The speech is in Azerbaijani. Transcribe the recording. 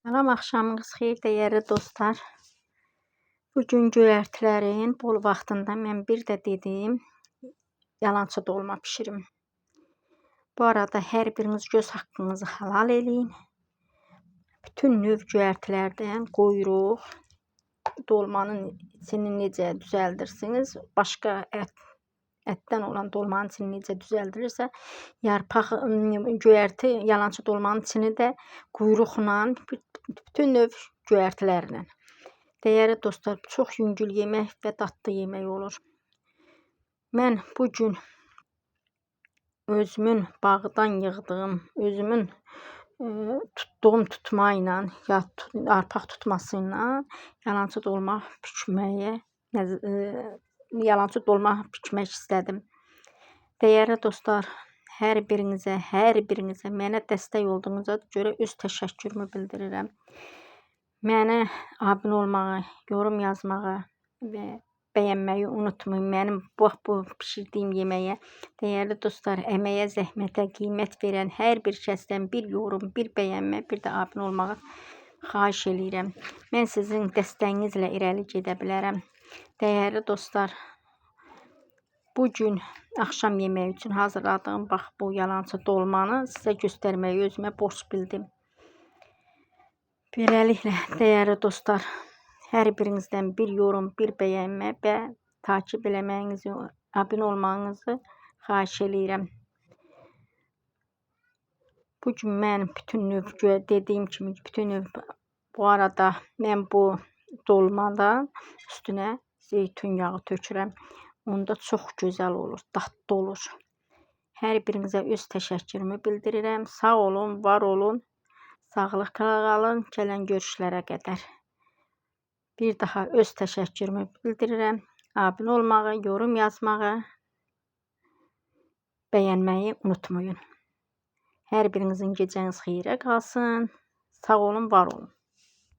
Salam, axşamınız xeyir dəyərli dostlar. Bugün göyərtilərin bol vaxtında mən bir də dedim, yalançı dolma bişirim. Bu arada hər biriniz göz haqqınızı halal eləyin. Bütün növ göyərtilərdən quyruq, dolmanın içini necə düzəldirsiniz, başqa ətdən olan dolmanın içini necə düzəldirirsə, yarpaq göyərti yalançı dolmanın içini də quyruqla, bütün növ göyərtilərlə. Dəyərli dostlar, çox yüngül yemək və dadlı yemək olur. Mən bugün özümün bağdan yığdığım, özümün tutduğum tutma ilə, yarpaq tutması ilə yalançı dolma bükmək istədim. Dəyərli dostlar, hər birinizə mənə dəstək olduğunuza görə öz təşəkkürümü bildirirəm. Mənə abunə olmağı, yorum yazmağı və bəyənməyi unutmayın. Mənim bu bişirdiyim yeməyə, dəyərli dostlar, əməyə, zəhmətə qiymət verən hər bir kəsdən bir yorum, bir bəyənmə, bir də abunə olmağı xahiş eləyirəm. Mən sizin dəstəyinizlə irəli gedə bilərəm. Dəyərli dostlar, bugün axşam yeməyi üçün hazırladığım bax bu yalançı dolmanı sizə göstərməyi özümə borc bildim. Beləliklə, dəyərli dostlar, hər birinizdən bir yorum, bir bəyənmə və takib eləməyinizi, abunə olmağınızı xahiş eləyirəm. Bugün mən bütün növ dediyim kimi, bu arada mən bu dolmadan üstünə zeytun yağı tökürəm. Onda çox gözəl olur, dadlı olur. Hər birinizə öz təşəkkürümü bildirirəm. Sağ olun, var olun. Sağlıqla qalın, gələn görüşlərə qədər. Bir daha öz təşəkkürümü bildirirəm. Abunə olmağı, yorum yazmağı, bəyənməyi unutmayın. Hər birinizin gecəniz xeyrə qalsın. Sağ olun, var olun.